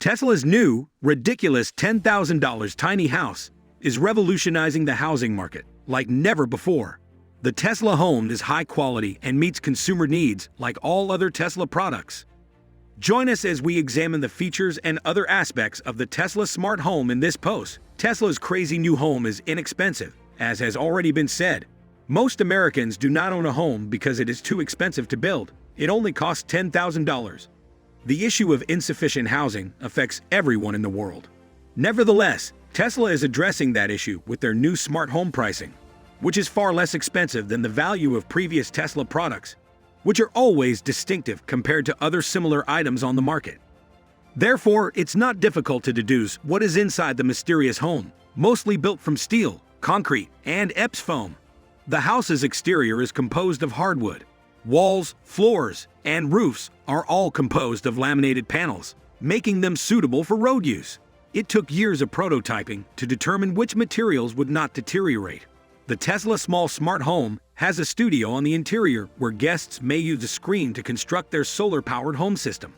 Tesla's new, ridiculous $10,000 tiny house is revolutionizing the housing market like never before. The Tesla home is high quality and meets consumer needs like all other Tesla products. Join us as we examine the features and other aspects of the Tesla smart home in this post. Tesla's crazy new home is inexpensive, as has already been said. Most Americans do not own a home because it is too expensive to build. It only costs $10,000. The issue of insufficient housing affects everyone in the world. Nevertheless, Tesla is addressing that issue with their new smart home pricing, which is far less expensive than the value of previous Tesla products, which are always distinctive compared to other similar items on the market. Therefore, it's not difficult to deduce what is inside the mysterious home, mostly built from steel, concrete, and EPS foam. The house's exterior is composed of hardwood. Walls, floors, and roofs are all composed of laminated panels, making them suitable for road use. It took years of prototyping to determine which materials would not deteriorate. The Tesla small smart home has a studio on the interior where guests may use a screen to construct their solar-powered home system.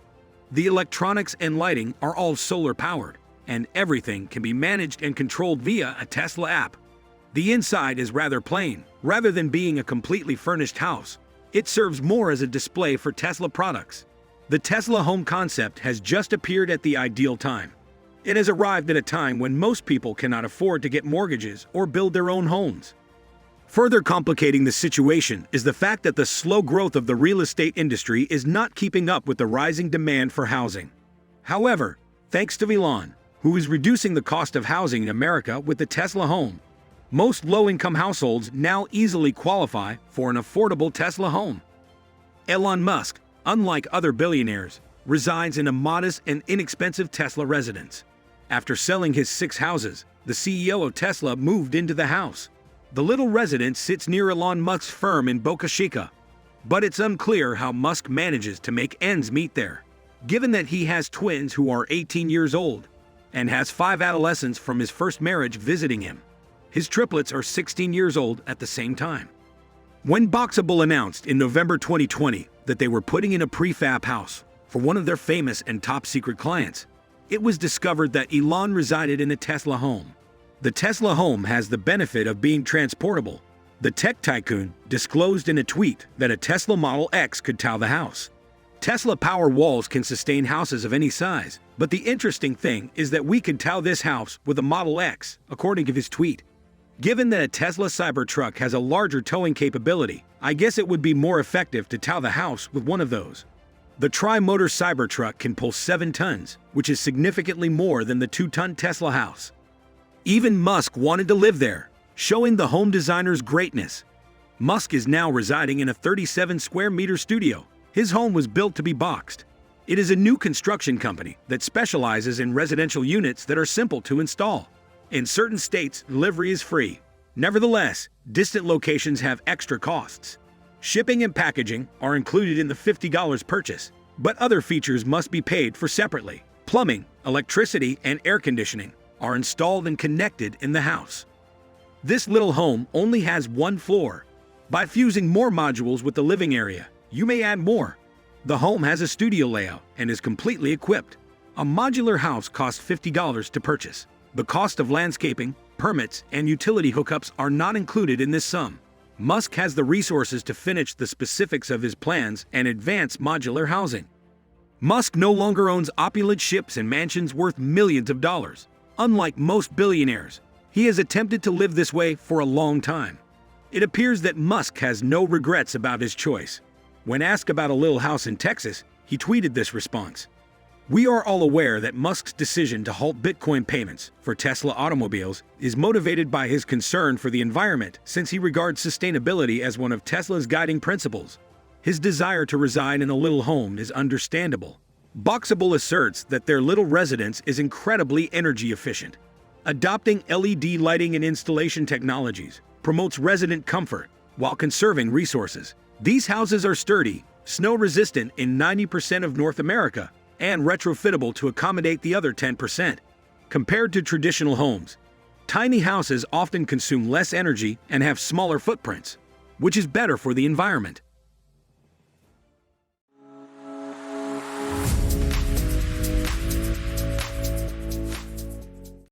The electronics and lighting are all solar-powered, and everything can be managed and controlled via a Tesla app. The inside is rather plain. Rather than being a completely furnished house, it serves more as a display for Tesla products. The Tesla home concept has just appeared at the ideal time. It has arrived at a time when most people cannot afford to get mortgages or build their own homes. Further complicating the situation is the fact that the slow growth of the real estate industry is not keeping up with the rising demand for housing. However, thanks to Elon, who is reducing the cost of housing in America with the Tesla home, most low-income households now easily qualify for an affordable Tesla home. Elon Musk, unlike other billionaires, resides in a modest and inexpensive Tesla residence. After selling his 6 houses, the CEO of Tesla moved into the house. The little residence sits near Elon Musk's firm in Boca Chica, but it's unclear how Musk manages to make ends meet there, given that he has twins who are 18 years old and has 5 adolescents from his first marriage visiting him. His triplets are 16 years old at the same time. When Boxable announced in November 2020 that they were putting in a prefab house for one of their famous and top-secret clients, it was discovered that Elon resided in a Tesla home. The Tesla home has the benefit of being transportable. The tech tycoon disclosed in a tweet that a Tesla Model X could tow the house. Tesla Power Walls can sustain houses of any size, but the interesting thing is that we could tow this house with a Model X, according to his tweet. Given that a Tesla Cybertruck has a larger towing capability, I guess it would be more effective to tow the house with one of those. The tri-motor Cybertruck can pull 7 tons, which is significantly more than the 2-ton Tesla house. Even Musk wanted to live there, showing the home designer's greatness. Musk is now residing in a 37-square-meter studio. His home was built to be boxed. It is a new construction company that specializes in residential units that are simple to install. In certain states, delivery is free. Nevertheless, distant locations have extra costs. Shipping and packaging are included in the $50 purchase, but other features must be paid for separately. Plumbing, electricity, and air conditioning are installed and connected in the house. This little home only has 1 floor. By fusing more modules with the living area, you may add more. The home has a studio layout and is completely equipped. A modular house costs $50 to purchase. The cost of landscaping, permits, and utility hookups are not included in this sum. Musk has the resources to finish the specifics of his plans and advance modular housing. Musk no longer owns opulent ships and mansions worth millions of dollars. Unlike most billionaires, he has attempted to live this way for a long time. It appears that Musk has no regrets about his choice. When asked about a little house in Texas, he tweeted this response: "We are all aware that Musk's decision to halt Bitcoin payments for Tesla automobiles is motivated by his concern for the environment, since he regards sustainability as one of Tesla's guiding principles. His desire to reside in a little home is understandable." Boxable asserts that their little residence is incredibly energy efficient. Adopting LED lighting and installation technologies promotes resident comfort while conserving resources. These houses are sturdy, snow-resistant in 90% of North America, and retrofittable to accommodate the other 10%. Compared to traditional homes, tiny houses often consume less energy and have smaller footprints, which is better for the environment.